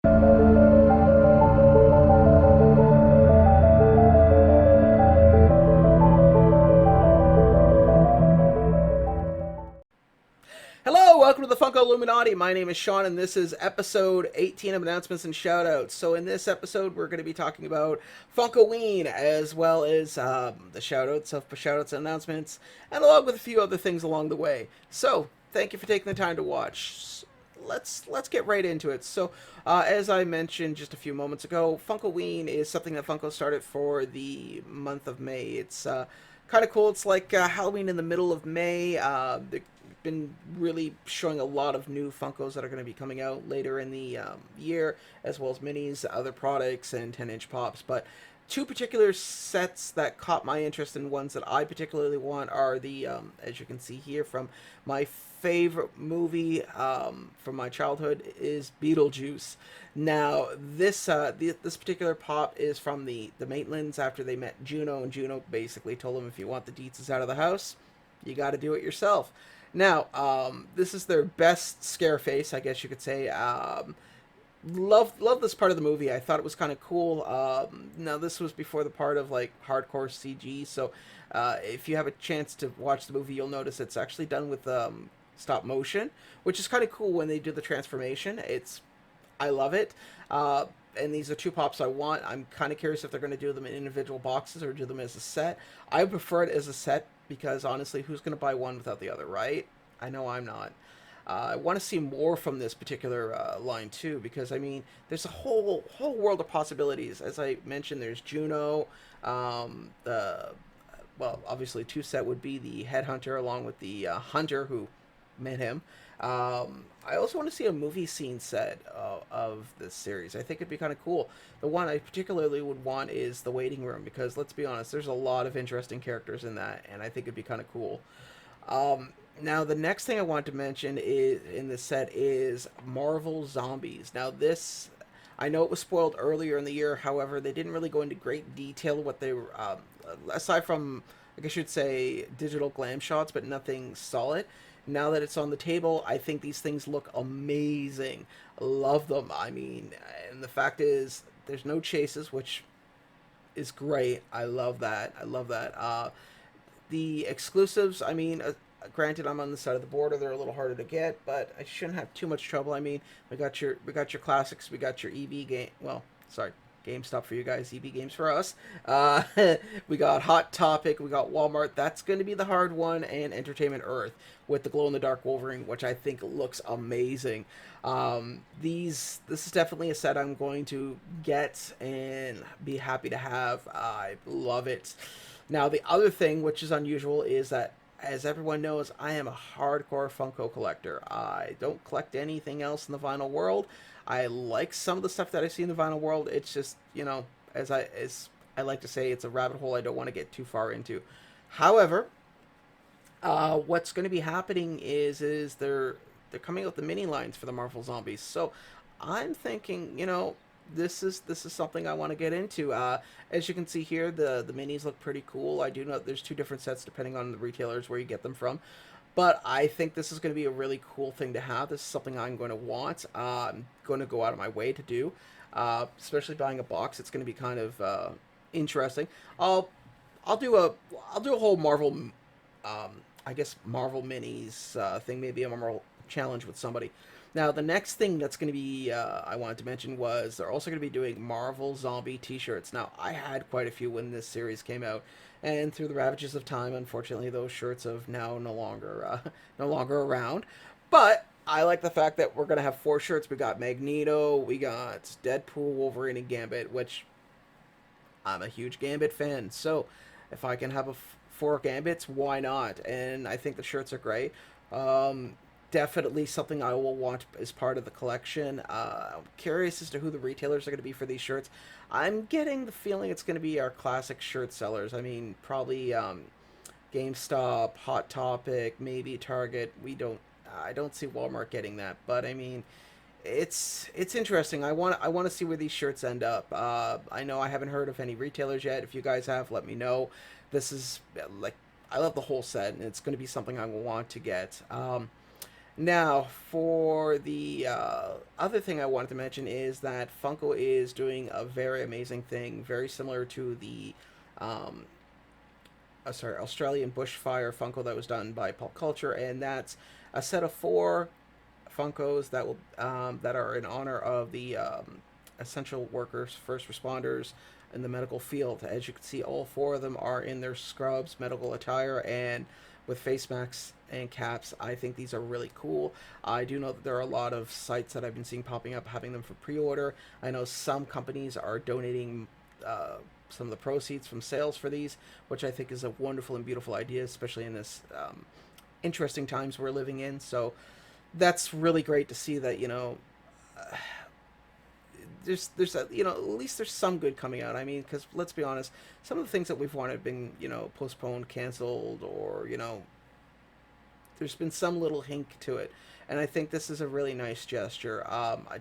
Hello, welcome to the Funko Illuminati. My name is Sean, and this is episode 18 of Announcements and Shoutouts. So in this episode, we're going to be talking about Funkoween, as well as the shoutouts of shoutouts and announcements, and along with a few other things along the way. So thank you for taking the time to watch. Let's get right into it. So, as I mentioned just a few moments ago, Funkoween is something that Funko started for the month of May. It's kind of cool. It's like Halloween in the middle of May. They've been really showing a lot of new Funkos that are going to be coming out later in the year, as well as minis, other products, and 10-inch pops. But two particular sets that caught my interest and ones that I particularly want are the, as you can see here, from my favorite movie from my childhood is Beetlejuice. Now, this particular pop is from the Maitlands after they met Juno, and Juno basically told them, if you want the deets out of the house, you got to do it yourself. Now, this is their best scare face, I guess you could say. Love this part of the movie. I thought it was kind of cool. Now, this was before the part of like hardcore CG, so if you have a chance to watch the movie, you'll notice it's actually done with stop motion, which is kind of cool when they do the transformation. I love it. And these are two pops I want. I'm kind of curious if they're going to do them in individual boxes or do them as a set. I prefer it as a set because honestly, who's going to buy one without the other, right? I know I'm not. I want to see more from this particular line too, because I mean, there's a whole world of possibilities. As I mentioned, there's Juno. Well, obviously, two set would be the headhunter along with the hunter who met him. I also want to see a movie scene set of this series. I think it'd be kind of cool. The one I particularly would want is the waiting room, because let's be honest, there's a lot of interesting characters in that, and I think it'd be kind of cool. Now, the next thing I want to mention is in this set is Marvel Zombies. Now, this, I know it was spoiled earlier in the year. However, they didn't really go into great detail what they were, aside from, I guess you'd say, digital glam shots, but nothing solid. Now that it's on the table, I think these things look amazing. Love them. I mean, and the fact is, there's no chases, which is great. I love that. I love that. The exclusives, I mean, granted, I'm on the side of the border. They're a little harder to get, but I shouldn't have too much trouble. I mean, we got your classics. We got your EB game. Well, sorry, GameStop for you guys, EB games for us. We got Hot Topic, we got Walmart. That's going to be the hard one, and Entertainment Earth with the glow in the dark Wolverine, which I think looks amazing. This is definitely a set I'm going to get and be happy to have. I love it. Now, the other thing, which is unusual, is that, as everyone knows, I am a hardcore Funko collector. I don't collect anything else in the vinyl world. I like some of the stuff that I see in the vinyl world. It's just, you know, as I like to say, it's a rabbit hole I don't want to get too far into. However, what's going to be happening is they're coming out with the mini lines for the Marvel Zombies. So I'm thinking, you know, this is something I want to get into. As you can see here, the minis look pretty cool. I do know there's two different sets depending on the retailers where you get them from. But I think this is going to be a really cool thing to have. This is something I'm going to want. I'm going to go out of my way to do, especially buying a box. It's going to be kind of interesting. I'll do a whole Marvel, I guess Marvel minis thing. Maybe a Marvel challenge with somebody. Now, the next thing that's going to be I wanted to mention was they're also going to be doing Marvel Zombie T-shirts. Now, I had quite a few when this series came out, and through the ravages of time, unfortunately, those shirts have now no longer around. But I like the fact that we're going to have 4 shirts. We got Magneto, we got Deadpool, Wolverine, and Gambit, which I'm a huge Gambit fan. So if I can have 4 Gambits, why not? And I think the shirts are great. Definitely something I will want as part of the collection. I'm curious as to who the retailers are going to be for these shirts. I'm getting the feeling it's going to be our classic shirt sellers. I mean, probably GameStop, Hot Topic, maybe Target. I don't see Walmart getting that, but I mean, it's interesting. I want to see where these shirts end up. I know I haven't heard of any retailers yet. If you guys have, let me know. This is like, I love the whole set, and it's going to be something I will want to get. Now, for the other thing I wanted to mention is that Funko is doing a very amazing thing, very similar to the um, Australian bushfire Funko that was done by Pop Culture, and that's a set of four Funkos that are in honor of the essential workers, first responders in the medical field. As you can see, all four of them are in their scrubs, medical attire, and with face masks and caps. I think these are really cool. I do know that there are a lot of sites that I've been seeing popping up having them for pre-order. I know some companies are donating some of the proceeds from sales for these, which I think is a wonderful and beautiful idea, especially in this interesting times we're living in. So that's really great to see that, there's a, at least there's some good coming out. I mean, because let's be honest, some of the things that we've wanted have been, postponed, canceled, or there's been some little hink to it, and I think this is a really nice gesture.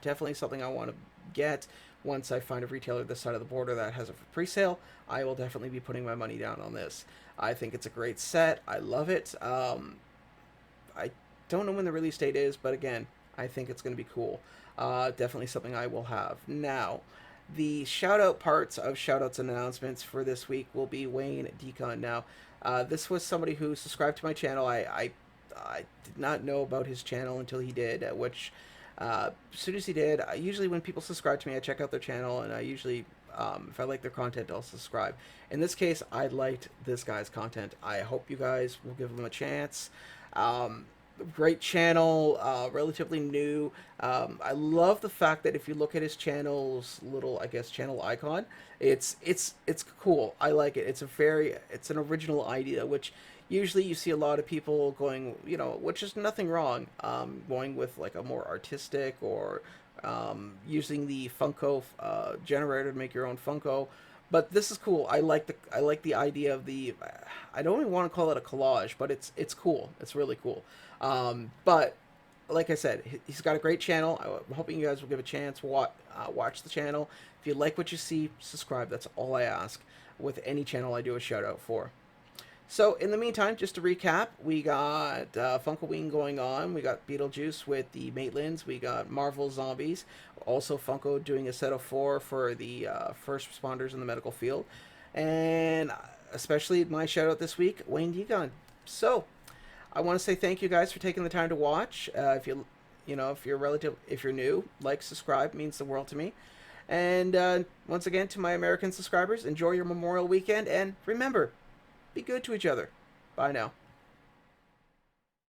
Definitely something I want to get once I find a retailer this side of the border that has it for pre-sale. I will definitely be putting my money down on this. I think it's a great set. I love it. I don't know when the release date is, but again, I think it's going to be cool. Definitely something I will have. Now, the shout out parts of shoutouts and announcements for this week will be Wayne Deacon. Now, this was somebody who subscribed to my channel. I did not know about his channel until he did, which as soon as he did, usually when people subscribe to me, I check out their channel, and I usually, if I like their content, I'll subscribe. In this case, I liked this guy's content. I hope you guys will give him a chance. Great channel, relatively new. I love the fact that if you look at his channel's little, I guess, channel icon, it's cool. I like it. It's an original idea, which usually you see a lot of people going, which is nothing wrong, going with like a more artistic or using the Funko generator to make your own Funko. But this is cool. I like the idea of the. I don't even want to call it a collage, but it's cool. It's really cool. But like I said, he's got a great channel. I'm hoping you guys will give a chance. Watch the channel. If you like what you see, subscribe. That's all I ask with any channel I do a shout out for. So in the meantime, just to recap, we got Funkoween going on. We got Beetlejuice with the Maitlands. We got Marvel Zombies. Also Funko doing a set of 4 for the first responders in the medical field. And especially my shout out this week, Wayne Deacon. So I want to say thank you guys for taking the time to watch. If you're new, like, subscribe, means the world to me. And once again, to my American subscribers, enjoy your Memorial weekend, and remember, be good to each other. Bye now.